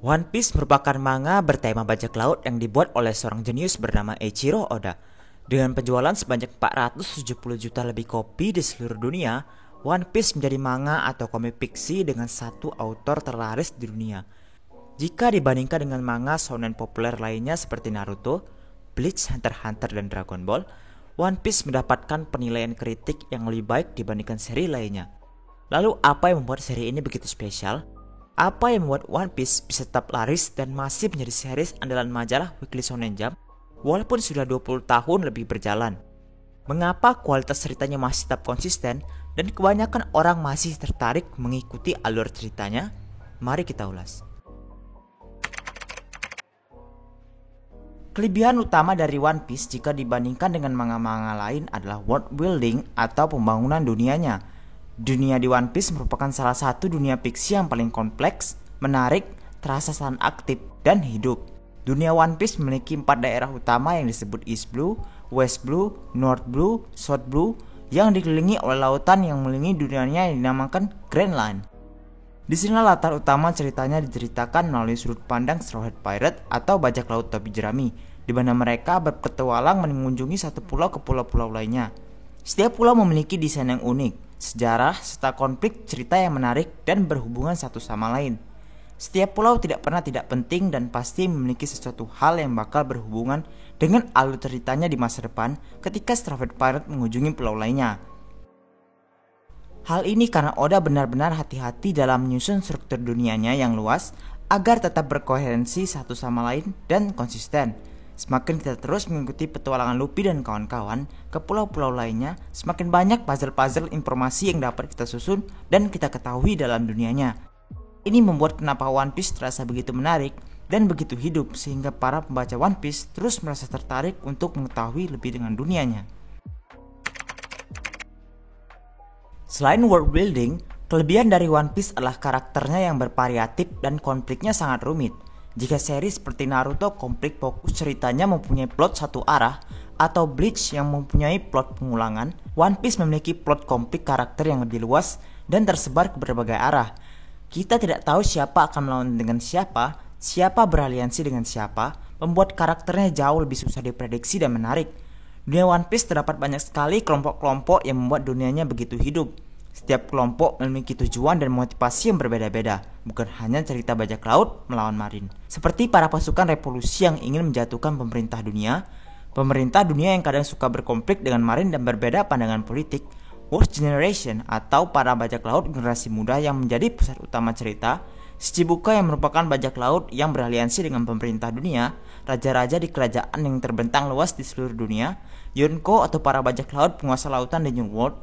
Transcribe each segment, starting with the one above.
One Piece merupakan manga bertema bajak laut yang dibuat oleh seorang jenius bernama Eiichiro Oda. Dengan penjualan sebanyak 470 juta lebih kopi di seluruh dunia, One Piece menjadi manga atau komik fiksi dengan satu autor terlaris di dunia. Jika dibandingkan dengan manga shonen populer lainnya seperti Naruto, Bleach, Hunter x Hunter, dan Dragon Ball, One Piece mendapatkan penilaian kritik yang lebih baik dibandingkan seri lainnya. Lalu apa yang membuat seri ini begitu spesial? Apa yang membuat One Piece bisa tetap laris dan masih menjadi series andalan majalah Weekly Shonen Jump walaupun sudah 20 tahun lebih berjalan? Mengapa kualitas ceritanya masih tetap konsisten dan kebanyakan orang masih tertarik mengikuti alur ceritanya? Mari kita ulas. Kelebihan utama dari One Piece jika dibandingkan dengan manga-manga lain adalah world building atau pembangunan dunianya. Dunia di One Piece merupakan salah satu dunia fiksi yang paling kompleks, menarik, terasa sangat aktif, dan hidup. Dunia One Piece memiliki 4 daerah utama yang disebut East Blue, West Blue, North Blue, South Blue, yang dikelilingi oleh lautan yang mengelilingi dunianya yang dinamakan Grand Line. Di sini latar utama ceritanya diceritakan melalui sudut pandang Straw Hat Pirate atau bajak laut topi jerami, di mana mereka berpetualang mengunjungi satu pulau ke pulau-pulau lainnya. Setiap pulau memiliki desain yang unik, sejarah, serta konflik cerita yang menarik dan berhubungan satu sama lain. Setiap pulau tidak pernah tidak penting dan pasti memiliki sesuatu hal yang bakal berhubungan dengan alur ceritanya di masa depan ketika Straw Hat Pirate mengunjungi pulau lainnya. Hal ini karena Oda benar-benar hati-hati dalam menyusun struktur dunianya yang luas agar tetap berkoherensi satu sama lain dan konsisten. Semakin kita terus mengikuti petualangan Luffy dan kawan-kawan ke pulau-pulau lainnya, semakin banyak puzzle-puzzle informasi yang dapat kita susun dan kita ketahui dalam dunianya. Ini membuat kenapa One Piece terasa begitu menarik dan begitu hidup sehingga para pembaca One Piece terus merasa tertarik untuk mengetahui lebih dengan dunianya. Selain world building, kelebihan dari One Piece adalah karakternya yang bervariatif dan konfliknya sangat rumit. Jika seri seperti Naruto konflik fokus ceritanya mempunyai plot satu arah, atau Bleach yang mempunyai plot pengulangan, One Piece memiliki plot konflik karakter yang lebih luas dan tersebar ke berbagai arah. Kita tidak tahu siapa akan melawan dengan siapa beraliansi dengan siapa, membuat karakternya jauh lebih susah diprediksi dan menarik. Dunia One Piece terdapat banyak sekali kelompok-kelompok yang membuat dunianya begitu hidup. Setiap kelompok memiliki tujuan dan motivasi yang berbeda-beda, bukan hanya cerita bajak laut melawan marin. Seperti para pasukan revolusi yang ingin menjatuhkan pemerintah dunia yang kadang suka berkonflik dengan marin dan berbeda pandangan politik, Worst Generation atau para bajak laut generasi muda yang menjadi pusat utama cerita, Shichibukai yang merupakan bajak laut yang beraliansi dengan pemerintah dunia, raja-raja di kerajaan yang terbentang luas di seluruh dunia, Yonko atau para bajak laut penguasa lautan di New World,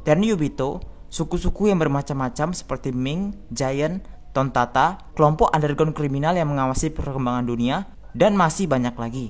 dan Yubito, suku-suku yang bermacam-macam seperti Ming, Giant, Tontata, kelompok underground kriminal yang mengawasi perkembangan dunia, dan masih banyak lagi.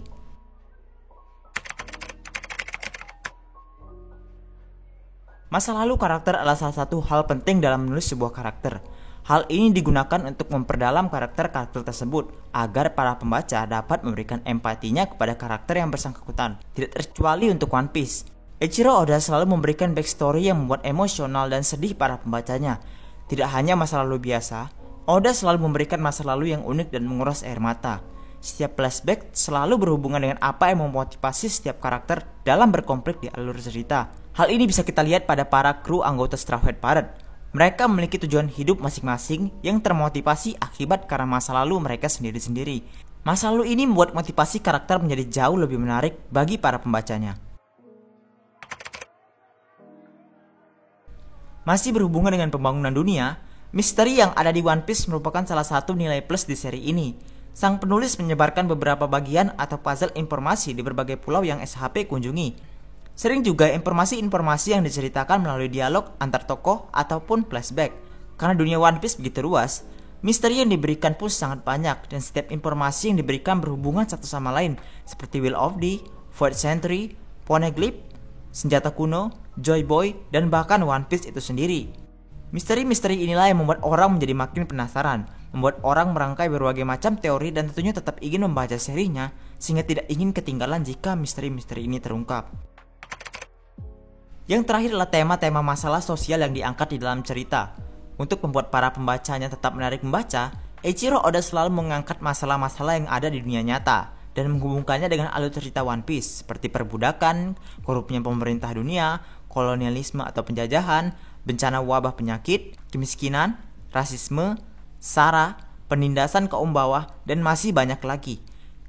Masa lalu karakter adalah salah satu hal penting dalam menulis sebuah karakter. Hal ini digunakan untuk memperdalam karakter-karakter tersebut agar para pembaca dapat memberikan empatinya kepada karakter yang bersangkutan, tidak terkecuali untuk One Piece. Eiichiro Oda selalu memberikan backstory yang membuat emosional dan sedih para pembacanya. Tidak hanya masa lalu biasa, Oda selalu memberikan masa lalu yang unik dan menguras air mata. Setiap flashback selalu berhubungan dengan apa yang memotivasi setiap karakter dalam berkonflik di alur cerita. Hal ini bisa kita lihat pada para kru anggota Straw Hat Pirate. Mereka memiliki tujuan hidup masing-masing yang termotivasi akibat karena masa lalu mereka sendiri-sendiri. Masa lalu ini membuat motivasi karakter menjadi jauh lebih menarik bagi para pembacanya. Masih berhubungan dengan pembangunan dunia, misteri yang ada di One Piece merupakan salah satu nilai plus di seri ini. Sang penulis menyebarkan beberapa bagian atau puzzle informasi di berbagai pulau yang SHP kunjungi. Sering juga informasi-informasi yang diceritakan melalui dialog antar tokoh ataupun flashback. Karena dunia One Piece begitu luas, misteri yang diberikan pun sangat banyak dan setiap informasi yang diberikan berhubungan satu sama lain seperti Will of the, Void Century, Poneglyph, senjata kuno, Joy Boy, dan bahkan One Piece itu sendiri. Misteri-misteri inilah yang membuat orang menjadi makin penasaran, membuat orang merangkai berbagai macam teori dan tentunya tetap ingin membaca serinya sehingga tidak ingin ketinggalan jika misteri-misteri ini terungkap. Yang terakhir adalah tema-tema masalah sosial yang diangkat di dalam cerita. Untuk membuat para pembacanya tetap menarik membaca, Eiichiro Oda selalu mengangkat masalah-masalah yang ada di dunia nyata dan menghubungkannya dengan alur cerita One Piece seperti perbudakan, korupnya pemerintah dunia, kolonialisme atau penjajahan, bencana wabah penyakit, kemiskinan, rasisme, sara, penindasan kaum bawah, dan masih banyak lagi.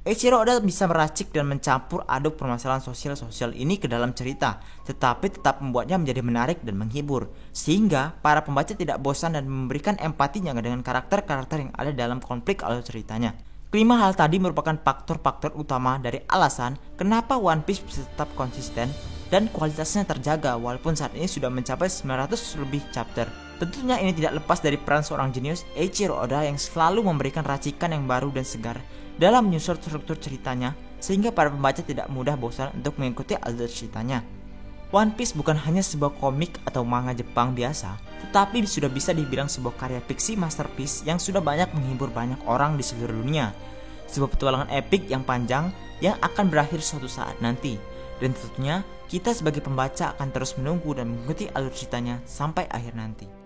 Eiichiro Oda bisa meracik dan mencampur aduk permasalahan sosial ini ke dalam cerita, tetapi tetap membuatnya menjadi menarik dan menghibur, sehingga para pembaca tidak bosan dan memberikan empatinya dengan karakter-karakter yang ada dalam konflik alur ceritanya. Kelima hal tadi merupakan faktor-faktor utama dari alasan kenapa One Piece bisa tetap konsisten dan kualitasnya terjaga walaupun saat ini sudah mencapai 900 lebih chapter. Tentunya ini tidak lepas dari peran seorang jenius Eiichiro Oda yang selalu memberikan racikan yang baru dan segar dalam menyusun struktur ceritanya, sehingga para pembaca tidak mudah bosan untuk mengikuti alur ceritanya. One Piece bukan hanya sebuah komik atau manga Jepang biasa, tetapi sudah bisa dibilang sebuah karya fiksi masterpiece yang sudah banyak menghibur banyak orang di seluruh dunia. Sebuah petualangan epik yang panjang yang akan berakhir suatu saat nanti. Dan tentunya kita sebagai pembaca akan terus menunggu dan mengikuti alur ceritanya sampai akhir nanti.